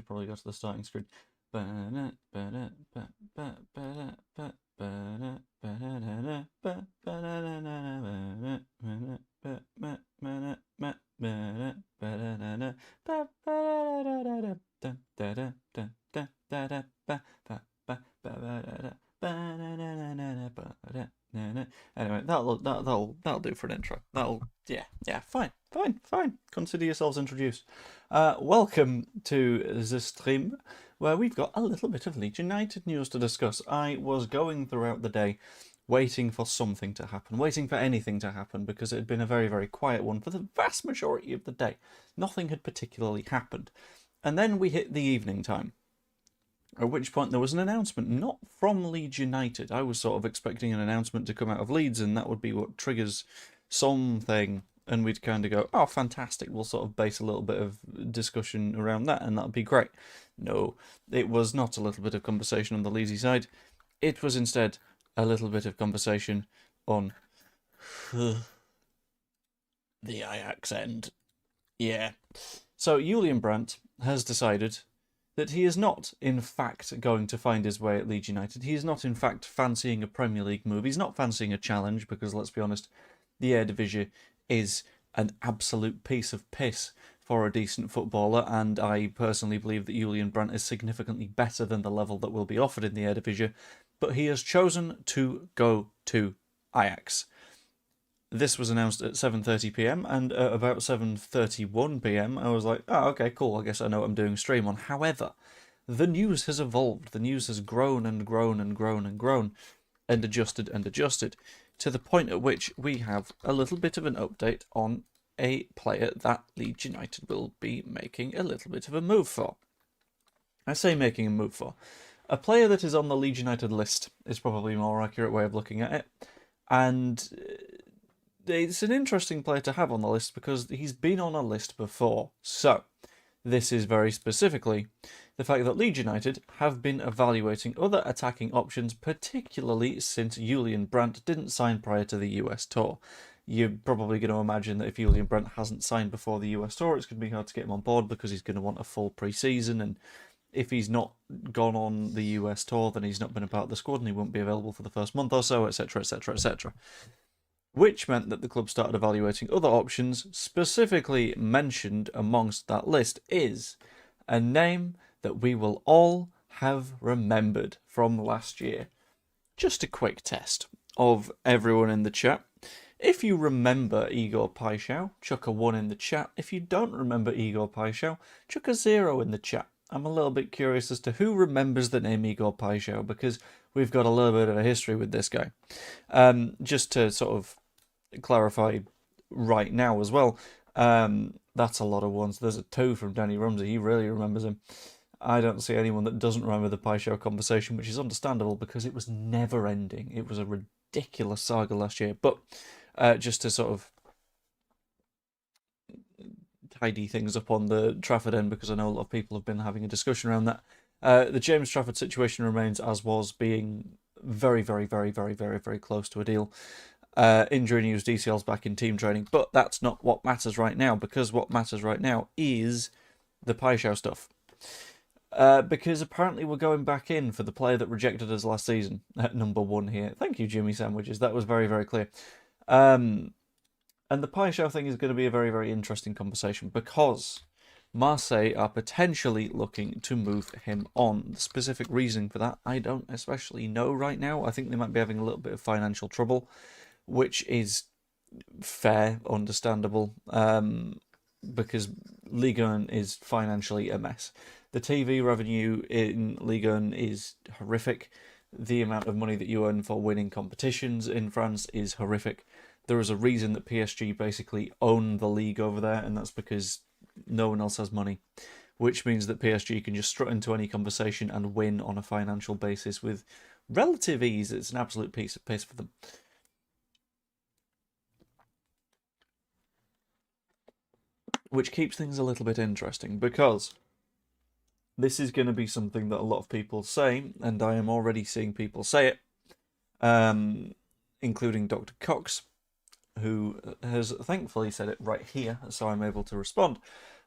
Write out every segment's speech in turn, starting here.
should probably go to the starting screen. Anyway, that'll do for an intro. Yeah, fine. Consider yourselves introduced. Welcome to the stream, where we've got a little bit of Leeds United news to discuss. I was going throughout the day, waiting for something to happen, waiting for anything to happen, because it had been a very, very quiet one for the vast majority of the day. Nothing had particularly happened. And then we hit the evening time, at which point there was an announcement, not from Leeds United. I was sort of expecting an announcement to come out of Leeds, and that would be what triggers something, and we'd kind of go, oh, fantastic, we'll sort of base a little bit of discussion around that, and that'd be great. No, it was not a little bit of conversation on the Leedsy side. It was instead a little bit of conversation on the Ajax end. Yeah. So Julian Brandt has decided that he is not, in fact, going to find his way at Leeds United. He is not, in fact, fancying a Premier League move. He's not fancying a challenge, because, let's be honest, the Eredivisie is an absolute piece of piss for a decent footballer, and I personally believe that Julian Brandt is significantly better than the level that will be offered in the Eredivisie, but he has chosen to go to Ajax. This was announced at 7:30 PM, and at about 7:31 PM, I was like, oh, okay, cool, I guess I know what I'm doing stream on. However, the news has evolved. The news has grown and grown and grown and grown, and adjusted, to the point at which we have a little bit of an update on a player that Leeds United will be making a little bit of a move for. I say making a move for. A player that is on the Leeds United list is probably a more accurate way of looking at it, and it's an interesting player to have on the list because he's been on a list before. So, this is very specifically the fact that Leeds United have been evaluating other attacking options, particularly since Julian Brandt didn't sign prior to the US tour. You're probably going to imagine that if Julian Brandt hasn't signed before the US tour, it's going to be hard to get him on board because he's going to want a full pre-season, and if he's not gone on the US tour, then he's not been a part of the squad and he won't be available for the first month or so, etc, etc, etc. Which meant that the club started evaluating other options. Specifically mentioned amongst that list is a name that we will all have remembered from last year. Just a quick test of everyone in the chat. If you remember Igor Paixão, chuck a 1 in the chat. If you don't remember Igor Paixão, chuck a 0 in the chat. I'm a little bit curious as to who remembers the name Igor Paixão, because we've got a little bit of a history with this guy. Just to sort of clarify right now as well, that's a lot of ones. There's a 2 from Danny Rumsey. He really remembers him. I don't see anyone that doesn't remember the Paixão conversation, which is understandable because it was never ending. It was a ridiculous saga last year. But just to sort of tidy things up on the Trafford end, because I know a lot of people have been having a discussion around that. The James Trafford situation remains as was, being very, very, very, very, very, very close to a deal. Injury news, DCL's back in team training, but that's not what matters right now, because what matters right now is the Paixão stuff. Because apparently we're going back in for the player that rejected us last season at number 1 here. Thank you, Jimmy Sandwiches. That was very, very clear. And the Paixão thing is going to be a very, very interesting conversation, because Marseille are potentially looking to move him on. The specific reason for that, I don't especially know right now. I think they might be having a little bit of financial trouble, which is fair, understandable, because Ligue 1 is financially a mess. The TV revenue in Ligue 1 is horrific. The amount of money that you earn for winning competitions in France is horrific. There is a reason that PSG basically own the league over there, and that's because no one else has money, which means that PSG can just strut into any conversation and win on a financial basis with relative ease. It's an absolute piece of piss for them. Which keeps things a little bit interesting, because this is going to be something that a lot of people say, and I am already seeing people say it, including Dr. Cox, who has thankfully said it right here, so I'm able to respond.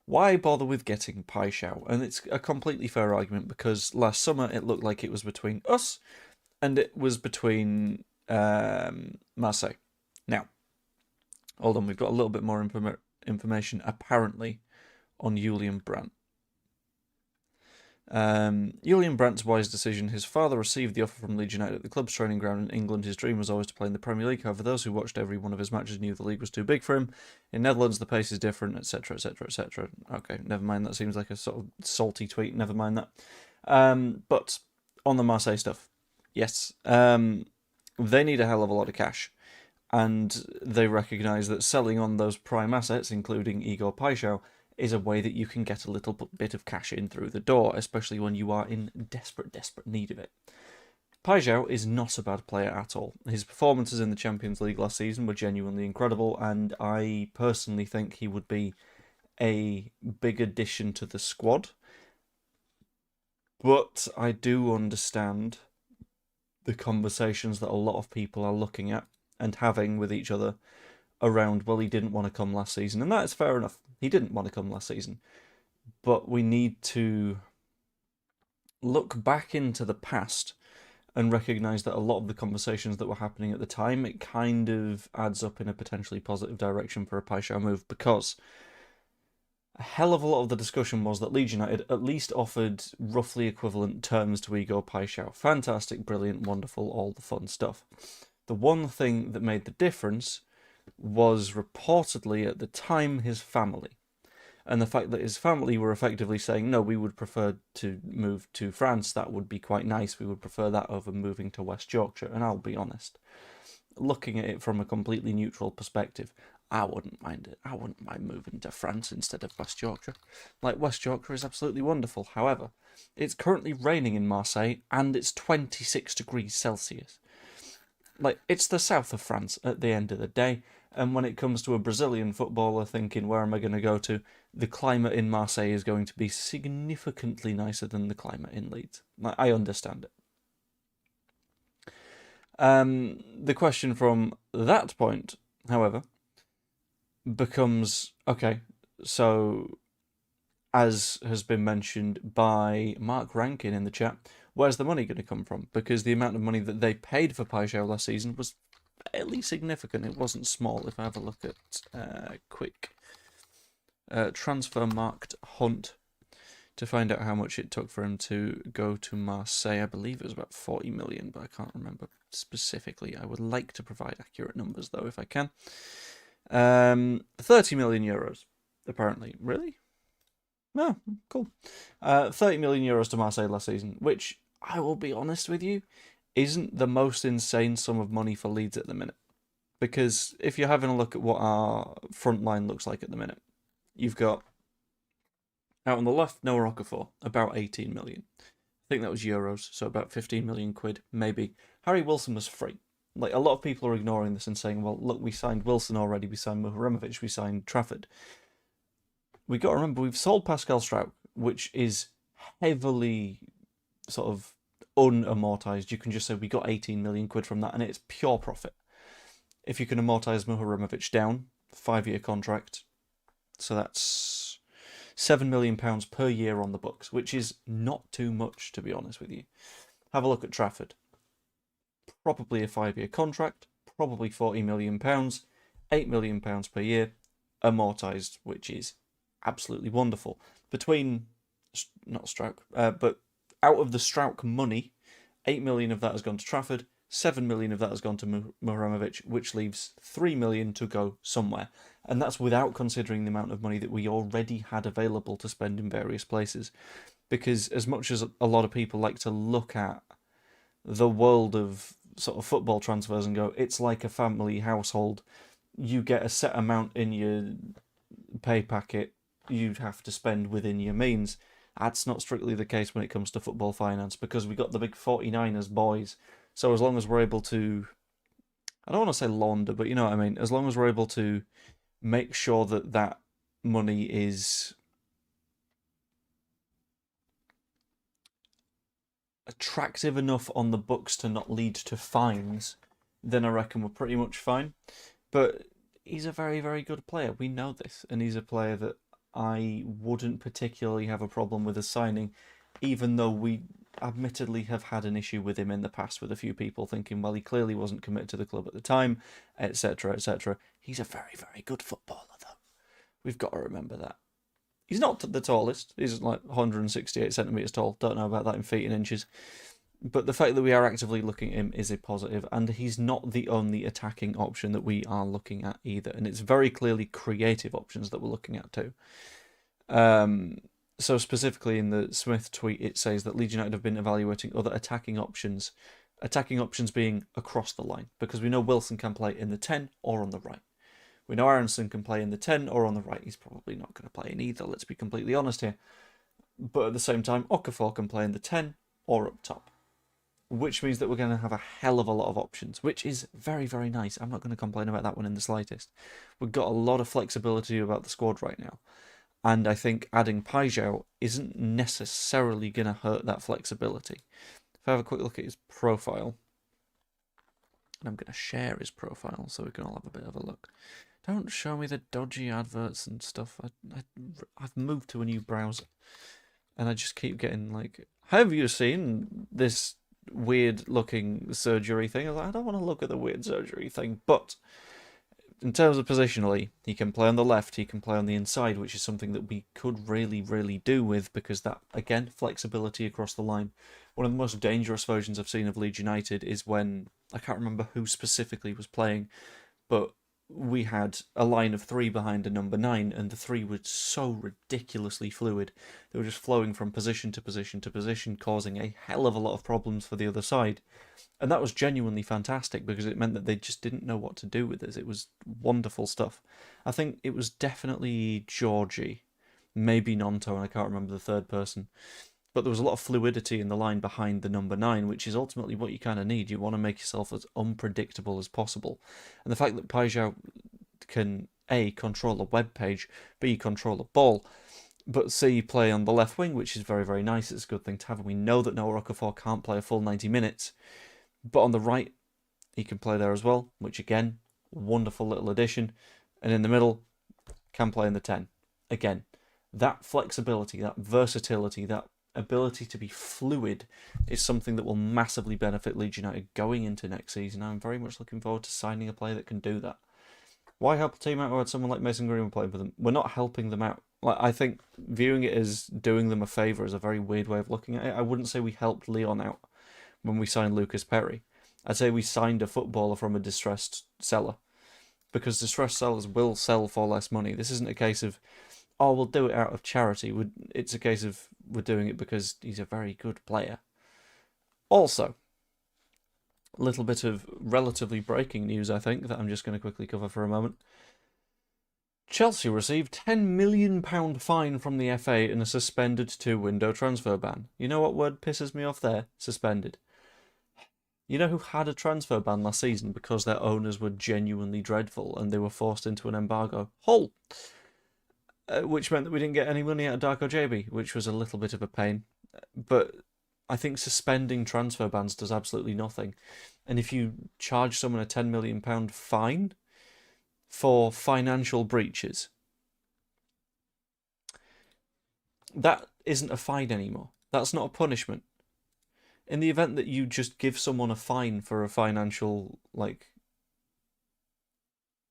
Why bother with getting Paixão? And it's a completely fair argument because last summer it looked like it was between us and it was between Marseille. Now, hold on, we've got a little bit more information apparently on Julian Brandt. Julian Brandt's wise decision. His father received the offer from Leeds United at the club's training ground in England. His dream was always to play in the Premier League. However, those who watched every one of his matches knew the league was too big for him. In Netherlands, the pace is different, etc., etc., etc. Okay, never mind. That seems like a sort of salty tweet. Never mind that. But on the Marseille stuff, yes, they need a hell of a lot of cash. And they recognise that selling on those prime assets, including Igor Paixão, is a way that you can get a little bit of cash in through the door, especially when you are in desperate need of it. Paixão is not a bad player at all. His performances in the Champions League last season were genuinely incredible, and I personally think he would be a big addition to the squad. But I do understand the conversations that a lot of people are looking at and having with each other around, well, he didn't want to come last season, and that is fair enough. He didn't want to come last season, but we need to look back into the past and recognise that a lot of the conversations that were happening at the time, it kind of adds up in a potentially positive direction for a Paixão move, because a hell of a lot of the discussion was that Leeds United at least offered roughly equivalent terms to Igor Paixão. Fantastic, brilliant, wonderful, all the fun stuff. The one thing that made the difference was reportedly at the time his family, and the fact that his family were effectively saying, no, we would prefer to move to France, that would be quite nice, we would prefer that over moving to West Yorkshire. And I'll be honest, looking at it from a completely neutral perspective, I wouldn't mind it. I wouldn't mind moving to France instead of West Yorkshire. Like, West Yorkshire is absolutely wonderful. However, it's currently raining in Marseille and it's 26 degrees Celsius. Like, it's the south of France at the end of the day, and when it comes to a Brazilian footballer thinking, where am I going to go to, the climate in Marseille is going to be significantly nicer than the climate in Leeds. Like, I understand it. The question from that point, however, becomes, okay, so, as has been mentioned by Mark Rankin in the chat, where's the money going to come from? Because the amount of money that they paid for Paixão last season was fairly significant. It wasn't small. If I have a look at quick transfer marked hunt to find out how much it took for him to go to Marseille, I believe it was about 40 million, but I can't remember specifically. I would like to provide accurate numbers, though, if I can. 30 million euros, apparently. Really? Oh, cool. 30 million euros to Marseille last season, which, I will be honest with you, isn't the most insane sum of money for Leeds at the minute. Because if you're having a look at what our front line looks like at the minute, you've got, out on the left, Noah Okafor, about 18 million. I think that was euros, so about 15 million quid, maybe. Harry Wilson was free. Like, a lot of people are ignoring this and saying, well, look, we signed Wilson already, we signed Muharemovic, we signed Trafford. We got to remember, we've sold Pascal Struijk, which is heavily sort of unamortized. You can just say we got 18 million quid from that, and it's pure profit. If you can amortize Muharemovic down, 5-year contract, so that's £7 million per year on the books, which is not too much, to be honest with you. Have a look at Trafford. Probably a 5-year contract, probably £40 million, £8 million per year, amortized, which is absolutely wonderful. Between, not Struijk, but out of the Struijk money, 8 million of that has gone to Trafford, 7 million of that has gone to Muharemovic, which leaves 3 million to go somewhere. And that's without considering the amount of money that we already had available to spend in various places. Because as much as a lot of people like to look at the world of sort of football transfers and go, it's like a family household, you get a set amount in your pay packet you'd have to spend within your means. That's not strictly the case when it comes to football finance, because we got the big 49ers boys. So as long as we're able to, I don't want to say launder, but you know what I mean, as long as we're able to make sure that that money is attractive enough on the books to not lead to fines, then I reckon we're pretty much fine. But he's a very, very good player. We know this. And he's a player that I wouldn't particularly have a problem with a signing, even though we admittedly have had an issue with him in the past with a few people thinking, well, he clearly wasn't committed to the club at the time, etc., etc. He's a very, very good footballer, though. We've got to remember that. He's not the tallest. He's like 168 centimetres tall. Don't know about that in feet and inches. But the fact that we are actively looking at him is a positive, and he's not the only attacking option that we are looking at either. And it's very clearly creative options that we're looking at too. So specifically in the Smith tweet, it says that Leeds United have been evaluating other attacking options being across the line, because we know Wilson can play in the 10 or on the right. We know Aronson can play in the 10 or on the right. He's probably not going to play in either, let's be completely honest here. But at the same time, Okafor can play in the 10 or up top, which means that we're going to have a hell of a lot of options, which is very, very nice. I'm not going to complain about that one in the slightest. We've got a lot of flexibility about the squad right now. And I think adding PAIXAO isn't necessarily going to hurt that flexibility. If I have a quick look at his profile, and I'm going to share his profile so we can all have a bit of a look. Don't show me the dodgy adverts and stuff. I've moved to a new browser, and I just keep getting like, have you seen this weird-looking surgery thing? I don't want to look at the weird surgery thing, but in terms of positionally, he can play on the left, he can play on the inside, which is something that we could really, really do with, because that, again, flexibility across the line. One of the most dangerous versions I've seen of Leeds United is when, I can't remember who specifically was playing, but we had a line of 3 behind a number 9, and the 3 were so ridiculously fluid. They were just flowing from position to position to position, causing a hell of a lot of problems for the other side. And that was genuinely fantastic, because it meant that they just didn't know what to do with us. It was wonderful stuff. I think it was definitely Georgie, maybe Nonto, and I can't remember the third person. But there was a lot of fluidity in the line behind the number 9, which is ultimately what you kind of need. You want to make yourself as unpredictable as possible. And the fact that PAIXAO can, A, control a web page, B, control a ball, but C, play on the left wing, which is very, very nice. It's a good thing to have. And we know that Noah Okafor can't play a full 90 minutes. But on the right, he can play there as well, which, again, wonderful little addition. And in the middle, can play in the 10. Again, that flexibility, that versatility, that ability to be fluid is something that will massively benefit Leeds United going into next season. I'm very much looking forward to signing a player that can do that. Why help a team out who had someone like Mason Greenwood playing for them? We're not helping them out. Like, I think viewing it as doing them a favour is a very weird way of looking at it. I wouldn't say we helped Leon out when we signed Lucas Perry. I'd say we signed a footballer from a distressed seller, because distressed sellers will sell for less money. This isn't a case of, oh, we'll do it out of charity. It's a case of we're doing it because he's a very good player. Also, a little bit of relatively breaking news, I think, that I'm just going to quickly cover for a moment. Chelsea received £10 million fine from the FA and a suspended 2-window transfer ban. You know what word pisses me off there? Suspended. You know who had a transfer ban last season because their owners were genuinely dreadful and they were forced into an embargo? Hull! Which meant that we didn't get any money out of Darko JB, which was a little bit of a pain. But I think suspending transfer bans does absolutely nothing. And if you charge someone a £10 million fine for financial breaches, that isn't a fine anymore. That's not a punishment. In the event that you just give someone a fine for a financial,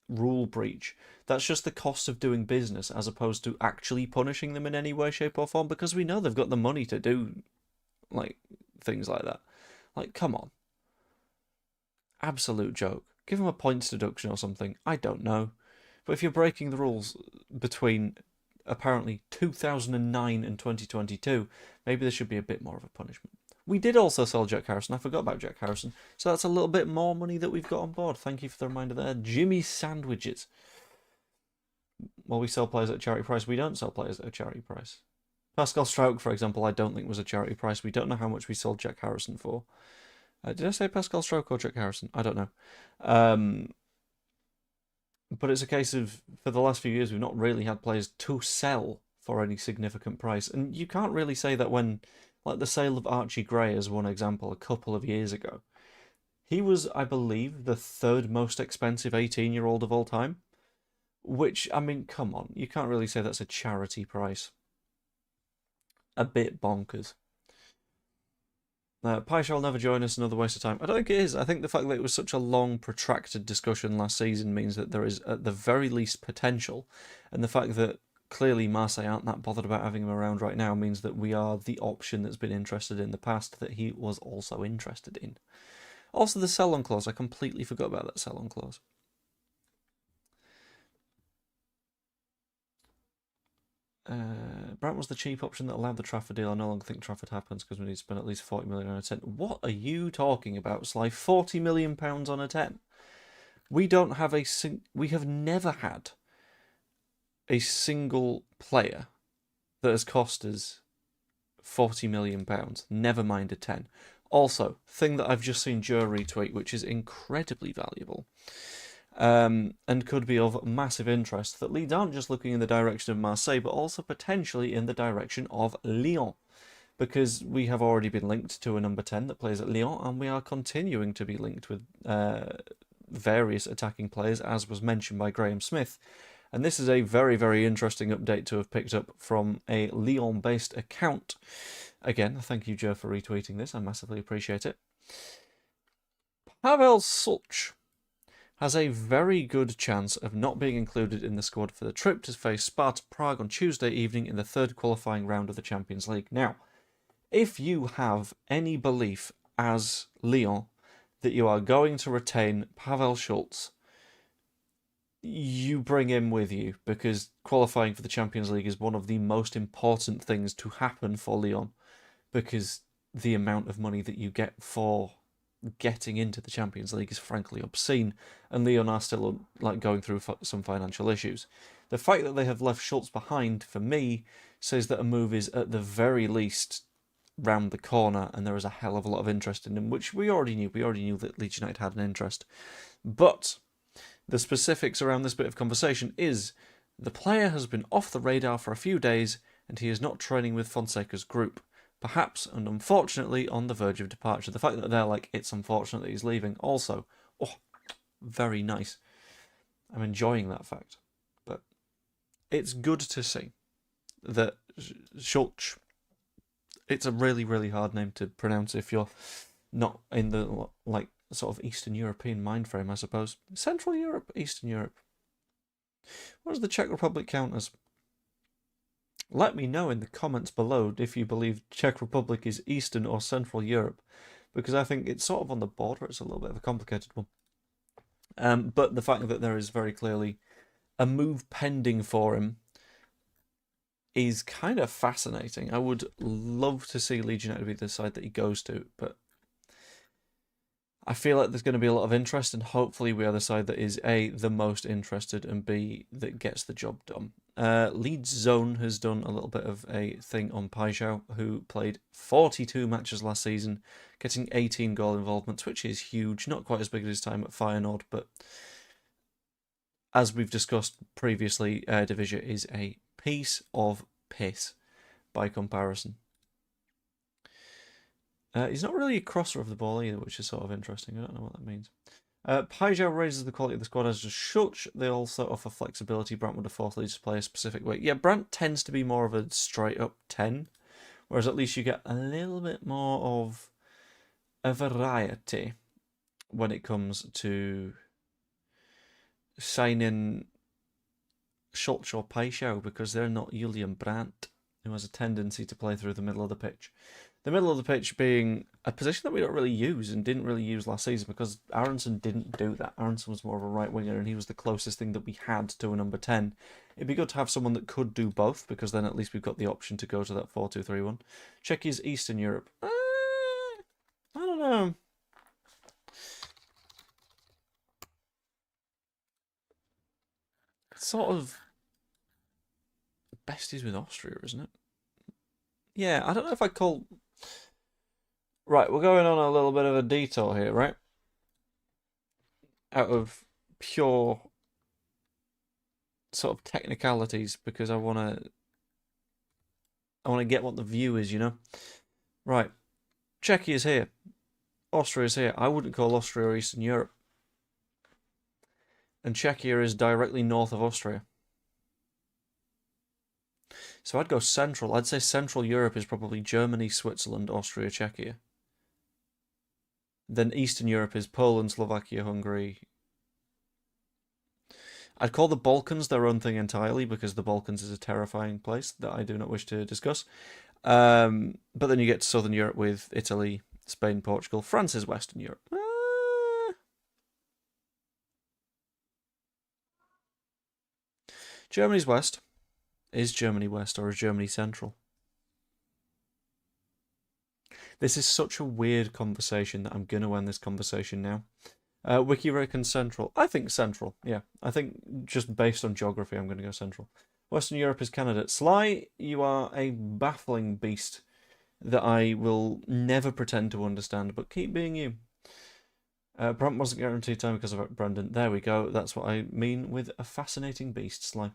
rule breach, that's just the cost of doing business as opposed to actually punishing them in any way, shape or form, because we know they've got the money to do things like that. Come on. Absolute joke. Give them a points deduction or something. I don't know. But if you're breaking the rules between apparently 2009 and 2022, maybe there should be a bit more of a punishment. We did also sell Jack Harrison. I forgot about Jack Harrison. So that's a little bit more money that we've got on board. Thank you for the reminder there. Jimmy Sandwiches. While we sell players at a charity price, we don't sell players at a charity price. Pascal Struijk, for example, I don't think was a charity price. We don't know how much we sold Jack Harrison for. Did I say Pascal Struijk or Jack Harrison? I don't know. But it's a case of, for the last few years, we've not really had players to sell for any significant price. And you can't really say that when, the sale of Archie Gray as one example a couple of years ago. He was, I believe, the third most expensive 18-year-old of all time. Which, I mean, come on, you can't really say that's a charity price. A bit bonkers. PAIXAO will never join us, another waste of time. I don't think it is. I think the fact that it was such a long, protracted discussion last season means that there is, at the very least, potential. And the fact that clearly Marseille aren't that bothered about having him around right now means that we are the option that's been interested in the past that he was also interested in. Also, the sell-on clause. I completely forgot about that sell-on clause. Brandt was the cheap option that allowed the Trafford deal. I no longer think Trafford happens because we need to spend at least 40 million on a 10. What are you talking about, Sly? 40 million pounds on a 10? We don't have we have never had a single player that has cost us 40 million pounds. Never mind a 10. Also, thing that I've just seen Joe retweet, which is incredibly valuable. And could be of massive interest, that Leeds aren't just looking in the direction of Marseille, but also potentially in the direction of Lyon, because we have already been linked to a number 10 that plays at Lyon, and we are continuing to be linked with various attacking players, as was mentioned by Graham Smith. And this is a very, very interesting update to have picked up from a Lyon-based account. Again, thank you, Joe, for retweeting this. I massively appreciate it. Pavel Sulc has a very good chance of not being included in the squad for the trip to face Sparta Prague on Tuesday evening in the third qualifying round of the Champions League. Now, if you have any belief as Lyon that you are going to retain Pavel Sulc, you bring him with you, because qualifying for the Champions League is one of the most important things to happen for Lyon, because the amount of money that you get for getting into the Champions League is frankly obscene, and Lyon are still going through some financial issues. The fact that they have left Sulc behind, for me, says that a move is at the very least round the corner, and there is a hell of a lot of interest in him, which we already knew. We already knew that Leeds United had an interest. But the specifics around this bit of conversation is the player has been off the radar for a few days, and he is not training with Fonseca's group. Perhaps, and unfortunately, on the verge of departure. The fact that they're like, it's unfortunate that he's leaving, also, very nice. I'm enjoying that fact. But it's good to see that Sulc, it's a really, really hard name to pronounce if you're not in the, sort of Eastern European mind frame, I suppose. Central Europe, Eastern Europe. What does the Czech Republic count as? Let me know in the comments below if you believe Czech Republic is Eastern or Central Europe, because I think it's sort of on the border. It's a little bit of a complicated one. But the fact that there is very clearly a move pending for him is kind of fascinating. I would love to see Leeds United be the side that he goes to, but I feel like there's going to be a lot of interest, and hopefully we are the side that is A, the most interested, and B, that gets the job done. Leeds Zone has done a little bit of a thing on PAIXAO, who played 42 matches last season, getting 18 goal involvements, which is huge. Not quite as big as his time at Feyenoord, but as we've discussed previously, Division is a piece of piss by comparison. He's not really a crosser of the ball either, which is sort of interesting. I don't know what that means. PAIXAO raises the quality of the squad as does Sulc. They also offer flexibility. Brandt would have forced Leeds to play a specific way. Yeah, Brandt tends to be more of a straight-up 10, whereas at least you get a little bit more of a variety when it comes to signing Sulc or PAIXAO, because they're not Julian Brandt, who has a tendency to play through the middle of the pitch. The middle of the pitch being a position that we don't really use and didn't really use last season, because Aronson didn't do that. Aronson was more of a right winger, and he was the closest thing that we had to a number 10. It'd be good to have someone that could do both, because then at least we've got the option to go to that 4-2-3-1. Czechia's Eastern Europe. I don't know. It's sort of besties with Austria, isn't it? Yeah, I don't know if I call... Right, we're going on a little bit of a detour here, right? Out of pure sort of technicalities, because I want to get what the view is, you know? Right, Czechia is here. Austria is here. I wouldn't call Austria Eastern Europe. And Czechia is directly north of Austria. So I'd go central. I'd say Central Europe is probably Germany, Switzerland, Austria, Czechia. Then Eastern Europe is Poland, Slovakia, Hungary. I'd call the Balkans their own thing entirely because the Balkans is a terrifying place that I do not wish to discuss. But then you get to Southern Europe with Italy, Spain, Portugal. France is Western Europe. Germany's West. Is Germany West or is Germany Central? This is such a weird conversation that I'm going to end this conversation now. Wiki reckons Central. I think Central, yeah. I think just based on geography, I'm going to go Central. Western Europe is Canada. Sly, you are a baffling beast that I will never pretend to understand, but keep being you. Brandt wasn't guaranteed time because of Brendan. There we go. That's what I mean with a fascinating beast, Sly.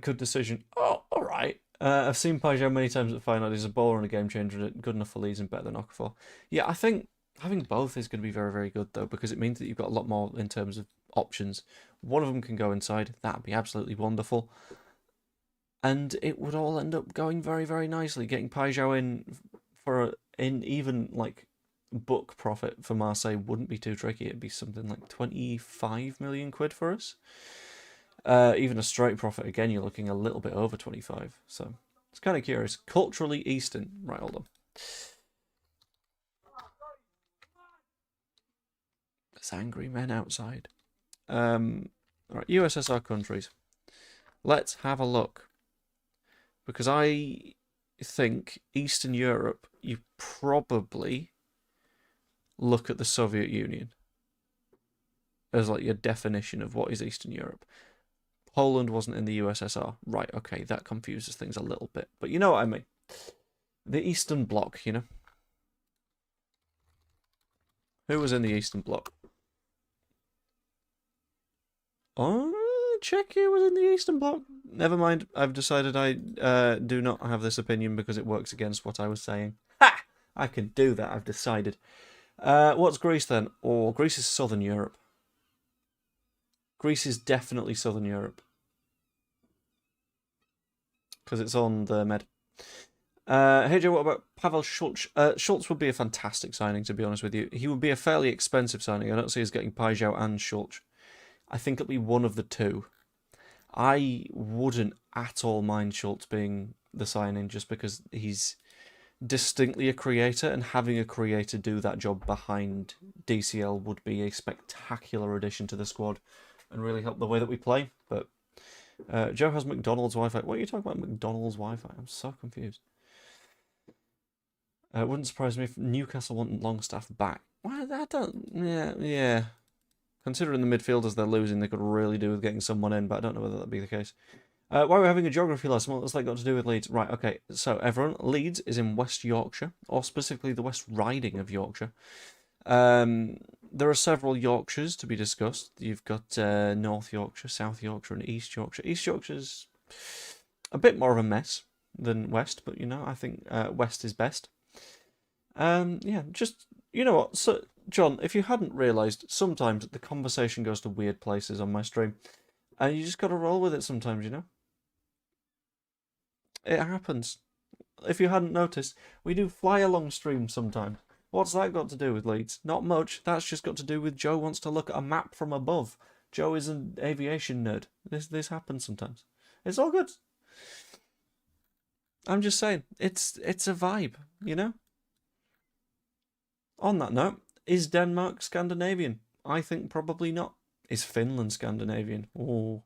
Good decision. Oh, all right. I've seen Paixão many times at Feyenoord. He's a bowler and a game changer. Good enough for Leeds and better than Okafor. Yeah, I think having both is going to be very, very good, though, because it means that you've got a lot more in terms of options. One of them can go inside. That'd be absolutely wonderful. And it would all end up going very, very nicely. Getting Paixão in for even like book profit for Marseille wouldn't be too tricky. It'd be something like 25 million quid for us. Even a straight profit, again, you're looking a little bit over 25. So it's kind of curious. Culturally Eastern. Right, hold on. There's angry men outside. Alright, USSR countries. Let's have a look. Because I think Eastern Europe, you probably look at the Soviet Union as like your definition of what is Eastern Europe. Poland wasn't in the USSR. Right, okay, that confuses things a little bit. But you know what I mean. The Eastern Bloc, you know. Who was in the Eastern Bloc? Oh, Czechia was in the Eastern Bloc. Never mind, I've decided I do not have this opinion because it works against what I was saying. Ha! I can do that, I've decided. What's Greece then? Oh, Greece is Southern Europe. Greece is definitely Southern Europe. Because it's on the Med. Hey Joe, what about Pavel Sulc? Sulc would be a fantastic signing, to be honest with you. He would be a fairly expensive signing. I don't see us getting Paixão and Sulc. I think it'll be one of the two. I wouldn't at all mind Sulc being the signing just because he's distinctly a creator, and having a creator do that job behind DCL would be a spectacular addition to the squad and really help the way that we play. But Joe has McDonald's Wi-Fi. What are you talking about, McDonald's Wi-Fi? I'm so confused. It wouldn't surprise me if Newcastle want Longstaff back. Well, I don't... Yeah. Considering the midfielders they're losing, they could really do with getting someone in, but I don't know whether that'd be the case. Why are we having a geography lesson? What's that got to do with Leeds? Right, okay. So, everyone, Leeds is in West Yorkshire, or specifically the West Riding of Yorkshire. There are several Yorkshires to be discussed. You've got North Yorkshire, South Yorkshire, and East Yorkshire. East Yorkshire's a bit more of a mess than West, but, you know, I think West is best. Yeah, just, you know what, so, John, if you hadn't realised, sometimes the conversation goes to weird places on my stream, and you just got to roll with it sometimes, you know? It happens. If you hadn't noticed, we do fly-along streams sometimes. What's that got to do with Leeds? Not much. That's just got to do with Joe wants to look at a map from above. Joe is an aviation nerd. This happens sometimes. It's all good. I'm just saying, it's a vibe, you know? On that note, is Denmark Scandinavian? I think probably not. Is Finland Scandinavian? Oh,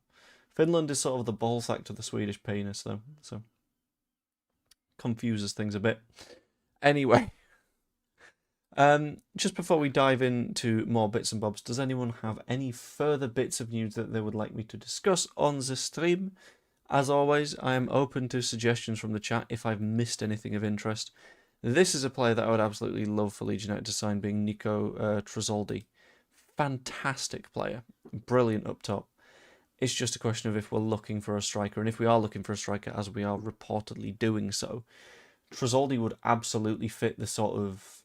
Finland is sort of the ball sack to the Swedish penis, though, so confuses things a bit. Anyway, just before we dive into more bits and bobs, does anyone have any further bits of news that they would like me to discuss on the stream? As always, I am open to suggestions from the chat if I've missed anything of interest. This is a player that I would absolutely love for Leeds United to sign, being Nico Trasoldi. Fantastic player. Brilliant up top. It's just a question of if we're looking for a striker, and if we are looking for a striker, as we are reportedly doing so, Trasoldi would absolutely fit the sort of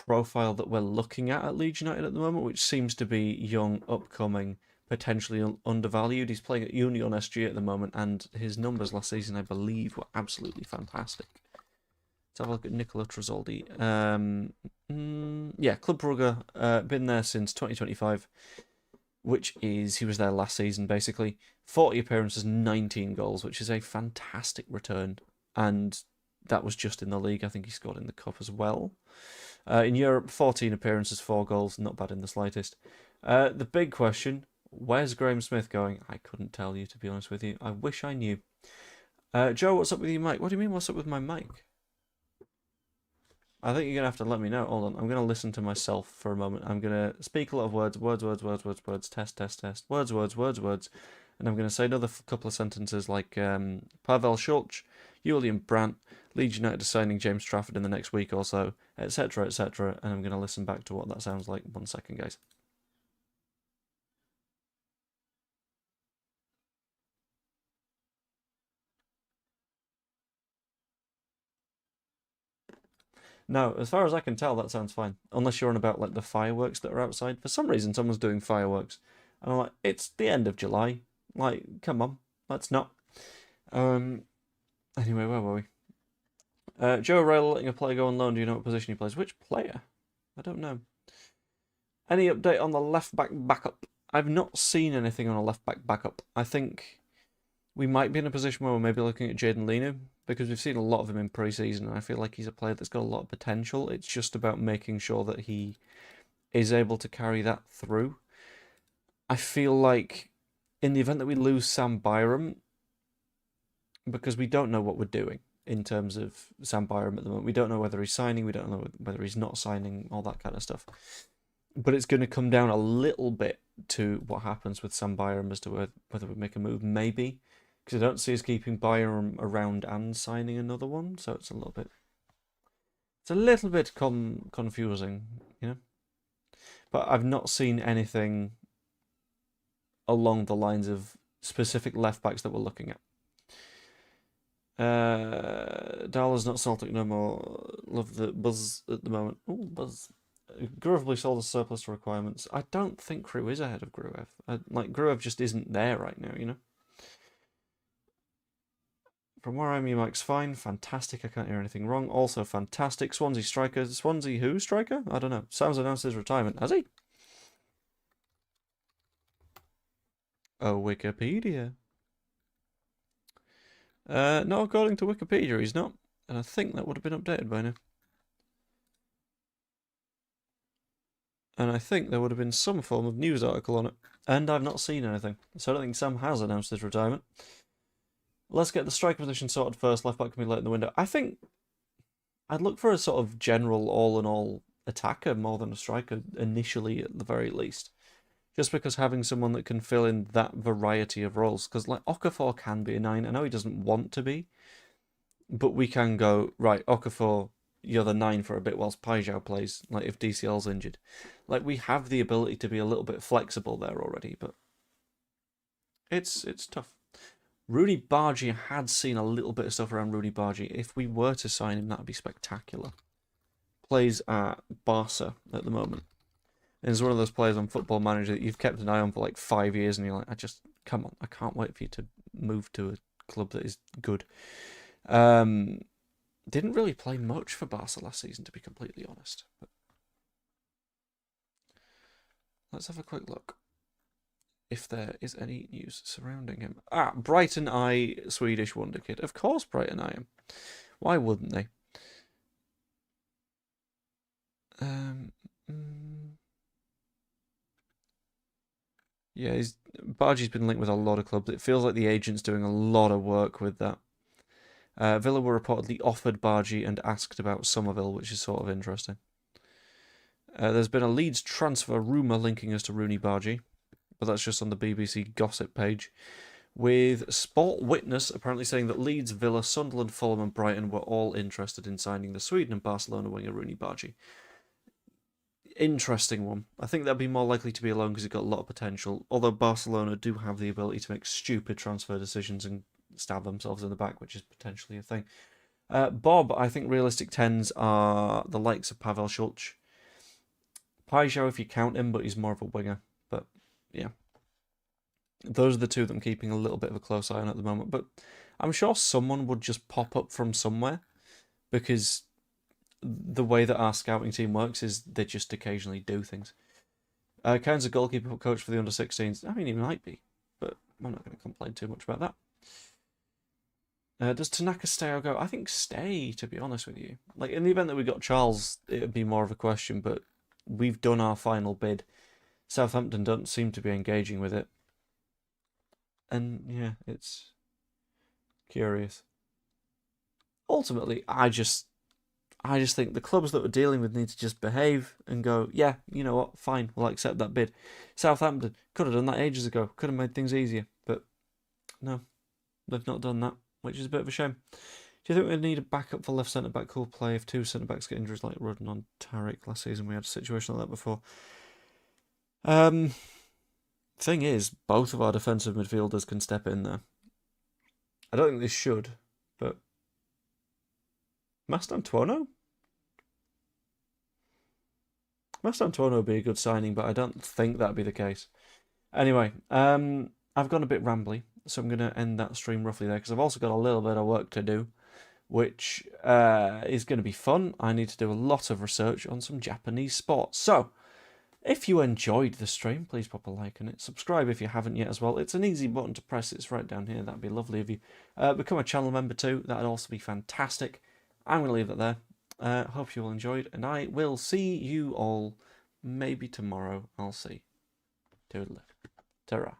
profile that we're looking at Leeds United at the moment, which seems to be young, upcoming, potentially undervalued. He's playing at Union SG at the moment, and his numbers last season, I believe, were absolutely fantastic. Let's have a look at Nicola Tresoldi. Yeah, Club Brugge, been there since 2025, which is, he was there last season, basically. 40 appearances, 19 goals, which is a fantastic return. And that was just in the league. I think he scored in the cup as well. In Europe, 14 appearances, 4 goals, not bad in the slightest. The big question, where's Graham Smith going? I couldn't tell you, to be honest with you. I wish I knew. Joe, what's up with your mic? What do you mean, what's up with my mic? I think you're going to have to let me know. Hold on, I'm going to listen to myself for a moment. I'm going to speak a lot of words, test, words. And I'm going to say another couple of sentences like Pavel Sulc, Julian Brandt, Leeds United signing James Trafford in the next week or so, etc., etc. And I'm going to listen back to what that sounds like. 1 second, guys. No, as far as I can tell, that sounds fine. Unless you're on about like the fireworks that are outside. For some reason, someone's doing fireworks. And I'm like, it's the end of July. Like, come on, let's not. Anyway, where were we? Joe Rail letting a player go on loan. Do you know what position he plays? Which player? I don't know. Any update on the left back backup? I've not seen anything on a left back backup. I think we might be in a position where we're maybe looking at Jadon Leno, because we've seen a lot of him in pre-season, and I feel like he's a player that's got a lot of potential. It's just about making sure that he is able to carry that through. I feel like in the event that we lose Sam Byram, because we don't know what we're doing in terms of Sam Byram at the moment. We don't know whether he's signing, we don't know whether he's not signing, all that kind of stuff. But it's going to come down a little bit to what happens with Sam Byram as to whether we make a move, maybe. Because I don't see us keeping Byram around and signing another one, so it's a little bit confusing, you know. But I've not seen anything along the lines of specific left backs that we're looking at. Darla's not Celtic no more. Love the buzz at the moment. Oh, buzz. Gruev sold a surplus to requirements. I don't think Crew is ahead of Gruev. Like, Gruev just isn't there right now, you know? From where I'm, your mic's fine. Fantastic. I can't hear anything wrong. Also fantastic. Swansea striker. Swansea who striker? I don't know. Sam's announced his retirement. Has he? Oh, Wikipedia. Not according to Wikipedia, he's not. And I think that would have been updated by now. And I think there would have been some form of news article on it. And I've not seen anything. So I don't think Sam has announced his retirement. Let's get the striker position sorted first. Left back can be late in the window. I think I'd look for a sort of general all-in-all attacker more than a striker initially, at the very least. Just because having someone that can fill in that variety of roles. Because like Okafor can be a 9. I know he doesn't want to be. But we can go, right, Okafor, you're the 9 for a bit whilst PAIXAO plays, like if DCL's injured. Like, we have the ability to be a little bit flexible there already, but it's tough. Rooney Bargy, I had seen a little bit of stuff around Rooney Bargy. If we were to sign him, that would be spectacular. Plays at Barca at the moment. And he's one of those players on Football Manager that you've kept an eye on for like 5 years, and you're like, come on, I can't wait for you to move to a club that is good. Didn't really play much for Barca last season, to be completely honest. But let's have a quick look if there is any news surrounding him. Brighton Eye Swedish Wonder Kid. Of course Brighton Eye him. Why wouldn't they? Yeah, Bargy's been linked with a lot of clubs. It feels like the agent's doing a lot of work with that. Villa were reportedly offered Bargy and asked about Somerville, which is sort of interesting. There's been a Leeds transfer rumour linking us to Rooney Bargy, but that's just on the BBC gossip page. With Sport Witness apparently saying that Leeds, Villa, Sunderland, Fulham and Brighton were all interested in signing the Sweden and Barcelona winger Rooney Bargy. Interesting one. I think that'd be more likely to be alone because he's got a lot of potential, although Barcelona do have the ability to make stupid transfer decisions and stab themselves in the back, which is potentially a thing. Bob, I think realistic 10s are the likes of Pavel Sulc, Paixão if you count him, but he's more of a winger. But yeah, those are the two that I'm keeping a little bit of a close eye on at the moment. But I'm sure someone would just pop up from somewhere, because the way that our scouting team works is they just occasionally do things. Kane's a goalkeeper coach for the under-16s. I mean, he might be, but I'm not going to complain too much about that. Does Tanaka stay or go? I think stay, to be honest with you. Like, in the event that we got Charles, it would be more of a question, but we've done our final bid. Southampton don't seem to be engaging with it. And, yeah, it's curious. Ultimately, I just think the clubs that we're dealing with need to just behave and go, yeah, you know what, fine, we'll accept that bid. Southampton could have done that ages ago, could have made things easier, but no, they've not done that, which is a bit of a shame. Do you think we need a backup for left centre-back who will play if two centre-backs get injuries like Rudden on Tarek last season? We had a situation like that before. Thing is, both of our defensive midfielders can step in there. I don't think they should, but Mastantuono would be a good signing, but I don't think that'd be the case. Anyway, I've gone a bit rambly, so I'm going to end that stream roughly there, because I've also got a little bit of work to do, which is going to be fun. I need to do a lot of research on some Japanese sports. So, if you enjoyed the stream, please pop a like on it. Subscribe if you haven't yet as well. It's an easy button to press. It's right down here. That'd be lovely of you. Become a channel member too. That'd also be fantastic. I'm going to leave that there. Hope you all enjoyed, and I will see you all maybe tomorrow. I'll see. Toodaloo. Ta-ra.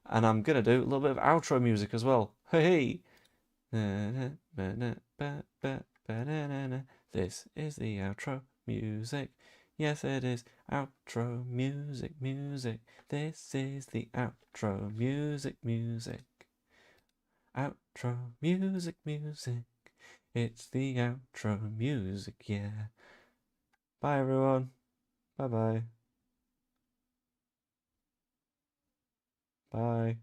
And I'm going to do a little bit of outro music as well. Hey! This is the outro music. Yes, it is outro music. This is the outro music. Outro music. It's the outro music, yeah. Bye, everyone. Bye-bye. Bye.